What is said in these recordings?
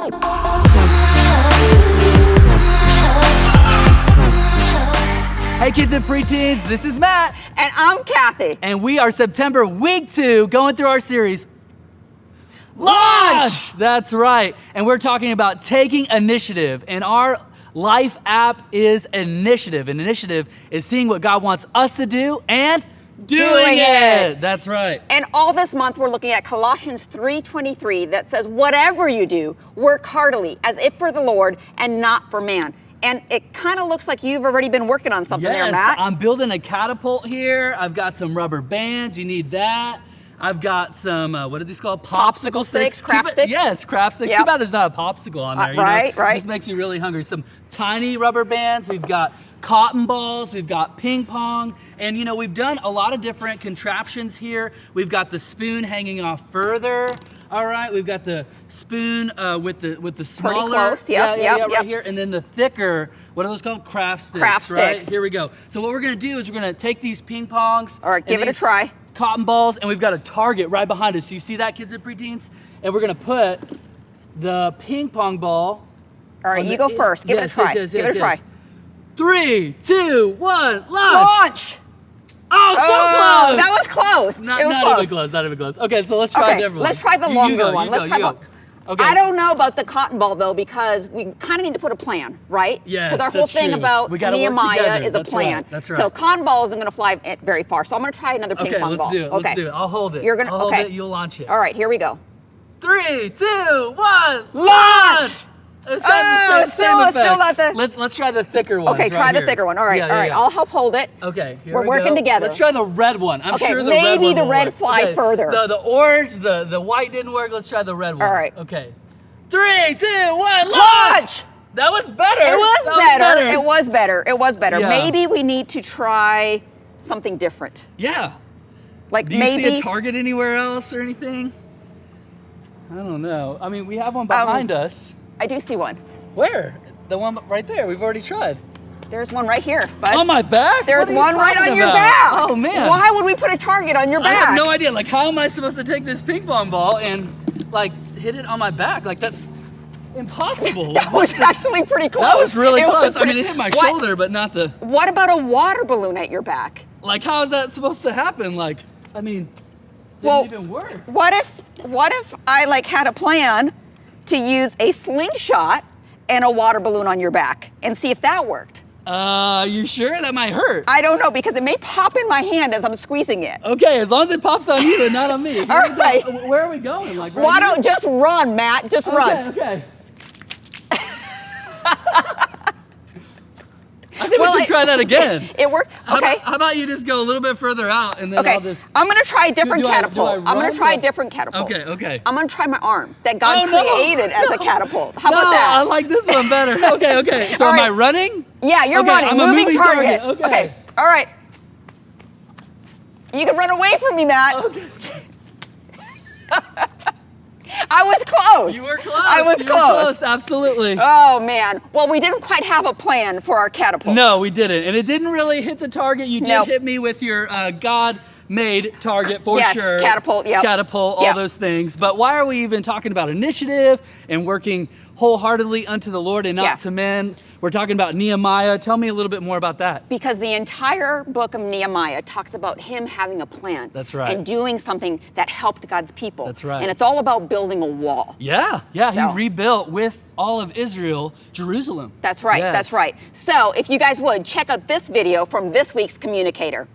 Hey kids and preteens, this is Matt. And I'm Kathy. And we are September week 2 going through our series, Launch! That's right. And we're talking about taking initiative. And our life app is initiative. And initiative is seeing what God wants us to do and doing it. That's right. And all this month we're looking at Colossians 3:23 that says, whatever you do, work heartily as if for the Lord and not for man. And it kind of looks like you've already been working on something there, Matt. I'm building a catapult here. I've got some rubber bands. You need that. I've got some, what are these called? Popsicle sticks, craft sticks? Yes, craft sticks. Yep. Too bad there's not a popsicle on there. Right. This makes me really hungry. Some tiny rubber bands. We've got cotton balls. We've got ping pong. And we've done a lot of different contraptions here. We've got the spoon hanging off further. All right, we've got the spoon with the smaller. Pretty close, yep. Right here. And then the thicker, what are those called? Craft sticks. Craft right? sticks. Here we go. So what we're gonna do is we're gonna take these ping pongs. All right, give it a try. Cotton balls, and we've got a target right behind us. So you see that, kids and preteens? And we're gonna put the ping pong ball. All right, you go first. Give it a try. Give it a try. 3, 2, 1, launch! Launch! Oh, so close! That was close. Not even close. Okay, so let's try a different one. Let's try the longer one. Let's try the. Okay. I don't know about the cotton ball though, because we kind of need to put a plan, right? Yes, because our whole thing about Nehemiah is a plan. Right. That's right. So cotton ball isn't going to fly very far. So I'm going to try another ping pong ball. Okay, let's do it. I'll hold it. You're gonna. I'll hold it. You'll launch it. All right, here we go. 3, 2, 1, launch! It's got the same effect. Still not the. Let's try the thicker one. Okay, try the thicker one. All right, all right. I'll help hold it. Okay, here we're working together. Let's try the red one. I'm sure the red one maybe the will red work. flies further. The orange, the white didn't work. Let's try the red one. All right. Okay. 3, 2, 1, launch! That was better. It was better. Yeah. Maybe we need to try something different. Yeah. Like Do you maybe see a target anywhere else or anything? I don't know. I mean, we have one behind us. I do see one. Where? The one right there. We've already tried. There's one right here, bud. On my back? There's one right on your back. Oh, man. Why would we put a target on your back? I have no idea. Like, how am I supposed to take this ping pong ball and, like, hit it on my back? Like, that's impossible. That was actually pretty close. That was really close. I mean, it hit my shoulder, but not the... What about a water balloon at your back? Like, how is that supposed to happen? Like, I mean, didn't even work. What if I, like, had a plan to use a slingshot and a water balloon on your back and see if that worked? You sure? That might hurt. I don't know, because it may pop in my hand as I'm squeezing it. Okay, as long as it pops on you and not on me. All right. Where are we going? Like, right Why here? don't just run, Matt? Just run. Okay. I think we should try that again. It worked. Okay. How about you just go a little bit further out and then I'll just... I'm going to try a different catapult. I'm going to try a different catapult. Okay. I'm going to try my arm that God created as a catapult. How about that? I like this one better. Okay. So am I running? Yeah, you're running. I'm moving a target. Okay. All right. You can run away from me, Matt. Okay. I was close. You were close. I was close. Absolutely. Oh, man. Well, we didn't quite have a plan for our catapult. No, we didn't. And it didn't really hit the target. You did hit me with your God-made target for sure. Yes, catapult, yep. Catapult, all those things. But why are we even talking about initiative and working wholeheartedly unto the Lord and not to men? We're talking about Nehemiah. Tell me a little bit more about that. Because the entire book of Nehemiah talks about him having a plan. That's right. And doing something that helped God's people. That's right. And it's all about building a wall. Yeah. He rebuilt with all of Israel, Jerusalem. That's right, that's right. So if you guys would, check out this video from this week's Communicator.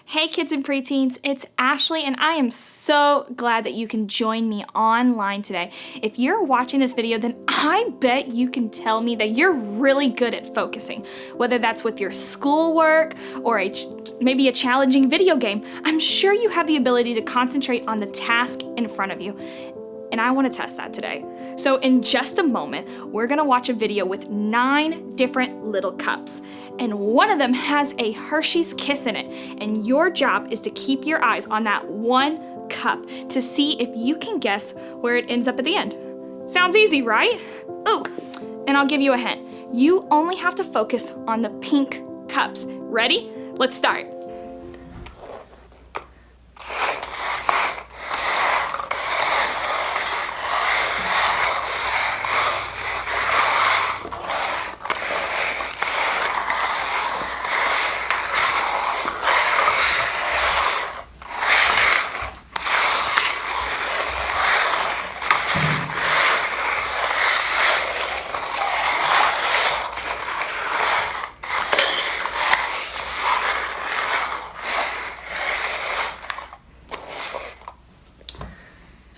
Hey kids and preteens, it's Ashley and I am so glad that you can join me online today. If you're watching this video, then I bet you can tell me that you're really good at focusing, whether that's with your schoolwork or maybe a challenging video game. I'm sure you have the ability to concentrate on the task in front of you. And I want to test that today. So in just a moment, we're gonna watch a video with 9 different little cups. And one of them has a Hershey's Kiss in it. And your job is to keep your eyes on that one cup to see if you can guess where it ends up at the end. Sounds easy, right? Ooh, and I'll give you a hint. You only have to focus on the pink cups. Ready? Let's start.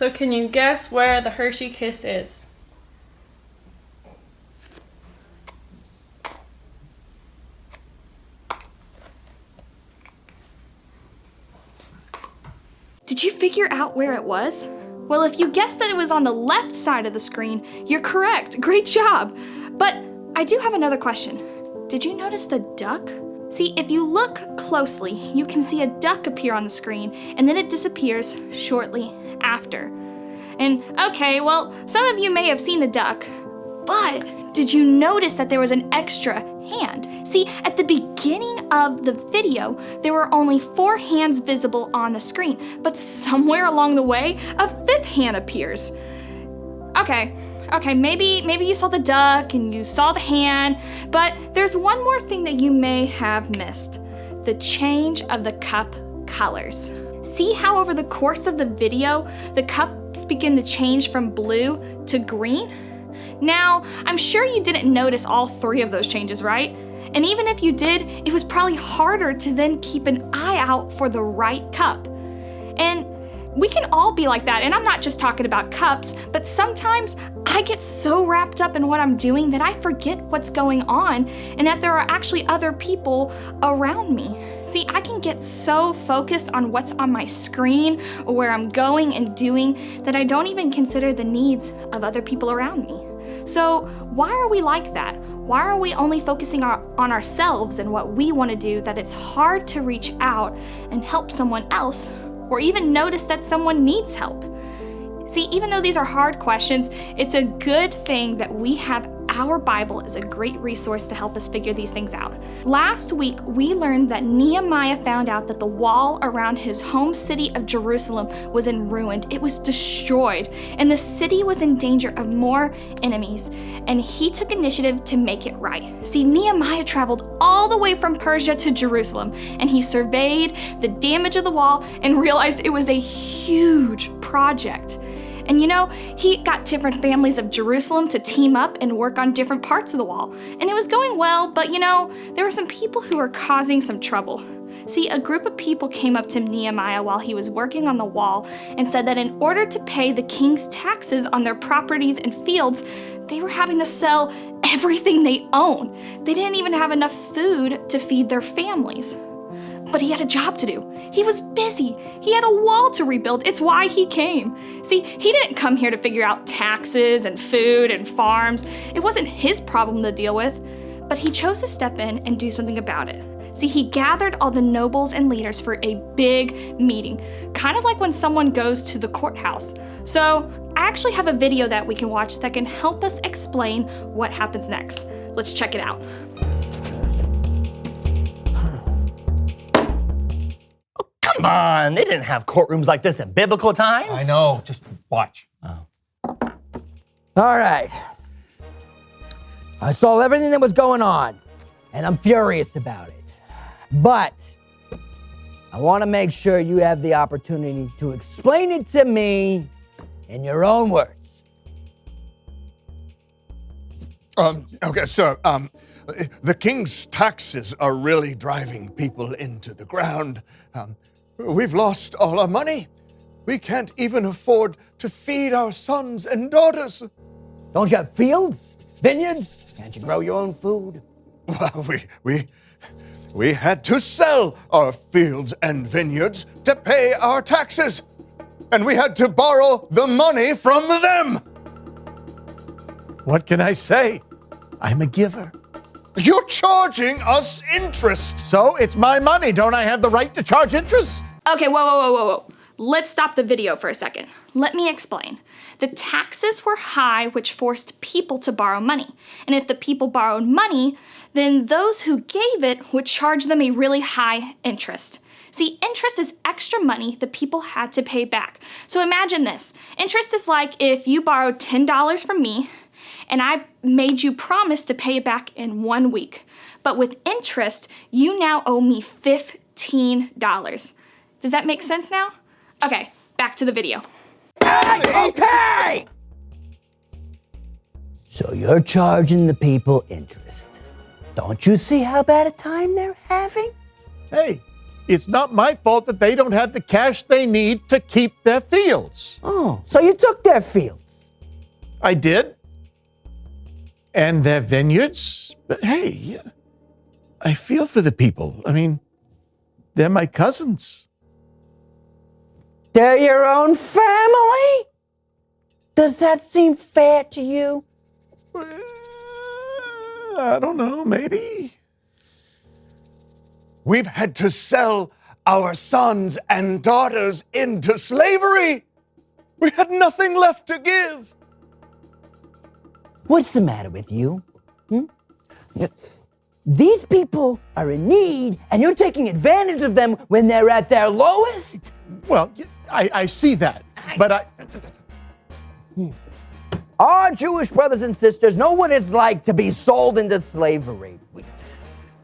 So can you guess where the Hershey Kiss is? Did you figure out where it was? Well, if you guessed that it was on the left side of the screen, you're correct. Great job. But I do have another question. Did you notice the duck? See, if you look closely, you can see a duck appear on the screen, and then it disappears shortly after. And okay, well, some of you may have seen the duck, but did you notice that there was an extra hand? See, at the beginning of the video, there were only 4 hands visible on the screen, but somewhere along the way, a 5th hand appears. Okay, maybe you saw the duck and you saw the hand, but there's one more thing that you may have missed: the change of the cup colors. See how over the course of the video, the cups begin to change from blue to green? Now, I'm sure you didn't notice all 3 of those changes, right? And even if you did, it was probably harder to then keep an eye out for the right cup. And we can all be like that, and I'm not just talking about cups, but sometimes I get so wrapped up in what I'm doing that I forget what's going on and that there are actually other people around me. See, I can get so focused on what's on my screen or where I'm going and doing that I don't even consider the needs of other people around me. So why are we like that? Why are we only focusing on ourselves and what we want to do that it's hard to reach out and help someone else or even notice that someone needs help? See, even though these are hard questions, it's a good thing that we have our Bible as a great resource to help us figure these things out. Last week, we learned that Nehemiah found out that the wall around his home city of Jerusalem was in ruin. It was destroyed, and the city was in danger of more enemies, and he took initiative to make it right. See, Nehemiah traveled all the way from Persia to Jerusalem, and he surveyed the damage of the wall and realized it was a huge project. And you know, he got different families of Jerusalem to team up and work on different parts of the wall. And it was going well, but you know, there were some people who were causing some trouble. See, a group of people came up to Nehemiah while he was working on the wall and said that in order to pay the king's taxes on their properties and fields, they were having to sell everything they own. They didn't even have enough food to feed their families. But he had a job to do. He was busy. He had a wall to rebuild. It's why he came. See, he didn't come here to figure out taxes and food and farms. It wasn't his problem to deal with, but he chose to step in and do something about it. See, he gathered all the nobles and leaders for a big meeting, kind of like when someone goes to the courthouse. So I actually have a video that we can watch that can help us explain what happens next. Let's check it out. Come on, they didn't have courtrooms like this in biblical times. I know, just watch. Oh. All right. I saw everything that was going on, and I'm furious about it. But I want to make sure you have the opportunity to explain it to me in your own words. Okay, sir. The king's taxes are really driving people into the ground. We've lost all our money. We can't even afford to feed our sons and daughters. Don't you have fields, vineyards? Can't you grow your own food? Well, we had to sell our fields and vineyards to pay our taxes, and we had to borrow the money from them. What can I say? I'm a giver. You're charging us interest. So it's my money. Don't I have the right to charge interest? Okay, whoa. Let's stop the video for a second. Let me explain. The taxes were high, which forced people to borrow money. And if the people borrowed money, then those who gave it would charge them a really high interest. See, interest is extra money the people had to pay back. So imagine this. Interest is like if you borrowed $10 from me, and I made you promise to pay it back in 1 week. But with interest, you now owe me $15. Does that make sense now? Okay, back to the video. Okay! So you're charging the people interest. Don't you see how bad a time they're having? Hey, It's not my fault that they don't have the cash they need to keep their fields. Oh, so you took their fields. I did. And their vineyards. But hey, I feel for the people. I mean, they're my cousins. They're your own family? Does that seem fair to you? I don't know, maybe. We've had to sell our sons and daughters into slavery. We had nothing left to give. What's the matter with you? These people are in need, and you're taking advantage of them when they're at their lowest? Well, I see that, but Our Jewish brothers and sisters know what it's like to be sold into slavery.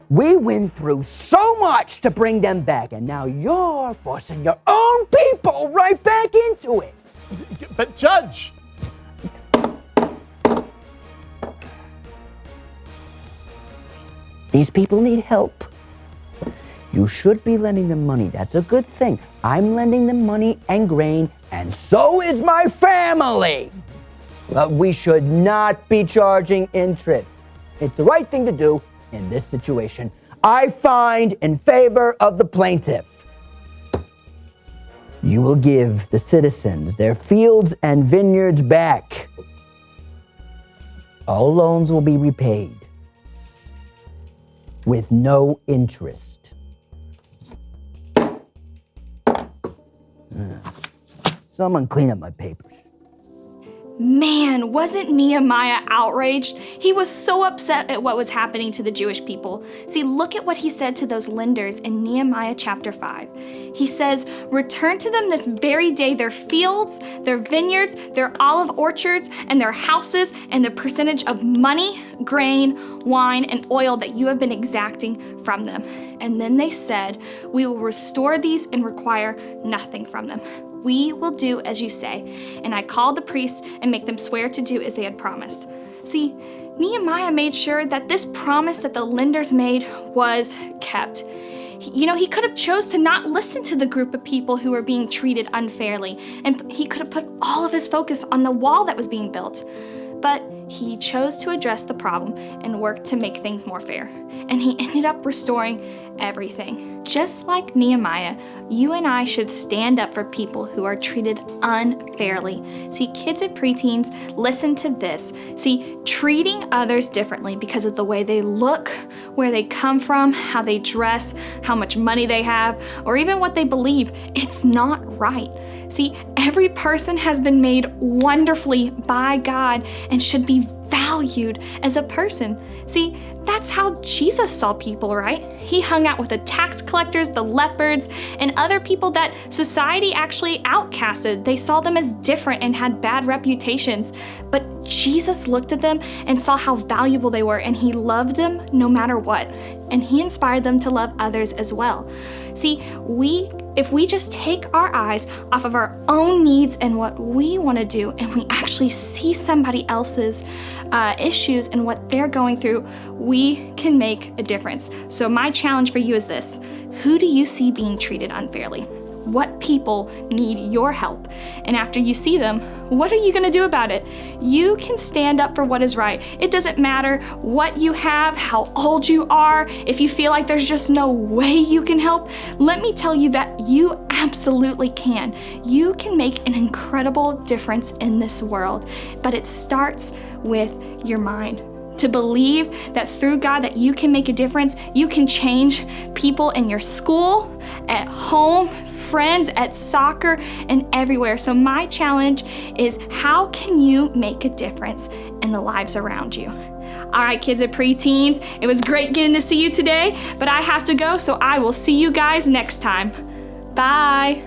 We went through so much to bring them back, and now you're forcing your own people right back into it. But Judge. These people need help. You should be lending them money. That's a good thing. I'm lending them money and grain, and so is my family. But we should not be charging interest. It's the right thing to do in this situation. I find in favor of the plaintiff. You will give the citizens their fields and vineyards back. All loans will be repaid with no interest. Someone clean up my papers. Man, wasn't Nehemiah outraged? He was so upset at what was happening to the Jewish people. See, look at what he said to those lenders in Nehemiah chapter 5. He says, return to them this very day their fields, their vineyards, their olive orchards, and their houses, and the percentage of money, grain, wine, and oil that you have been exacting from them. And then they said, we will restore these and require nothing from them. We will do as you say. And I called the priests and make them swear to do as they had promised. See, Nehemiah made sure that this promise that the lenders made was kept. He could have chose to not listen to the group of people who were being treated unfairly, and he could have put all of his focus on the wall that was being built. But he chose to address the problem and work to make things more fair. And he ended up restoring everything. Just like Nehemiah, you and I should stand up for people who are treated unfairly. See, kids and preteens, listen to this. See, treating others differently because of the way they look, where they come from, how they dress, how much money they have, or even what they believe, it's not right. See, every person has been made wonderfully by God and should be valued as a person. See, that's how Jesus saw people, right? He hung out with the tax collectors, the lepers, and other people that society actually outcasted. They saw them as different and had bad reputations. But Jesus looked at them and saw how valuable they were, and he loved them no matter what. And he inspired them to love others as well. See, if we just take our eyes off of our own needs and what we want to do, and we actually see somebody else's issues and what they're going through, we can make a difference. So my challenge for you is this: who do you see being treated unfairly? What people need your help? And after you see them, what are you going to do about it? You can stand up for what is right. It doesn't matter what you have, how old you are, if you feel like there's just no way you can help. Let me tell you that you absolutely can. You can make an incredible difference in this world, but it starts with your mind. To believe that through God that you can make a difference, you can change people in your school, at home, friends, at soccer, and everywhere. So my challenge is, how can you make a difference in the lives around you? All right, kids and preteens, it was great getting to see you today, but I have to go, so I will see you guys next time. Bye.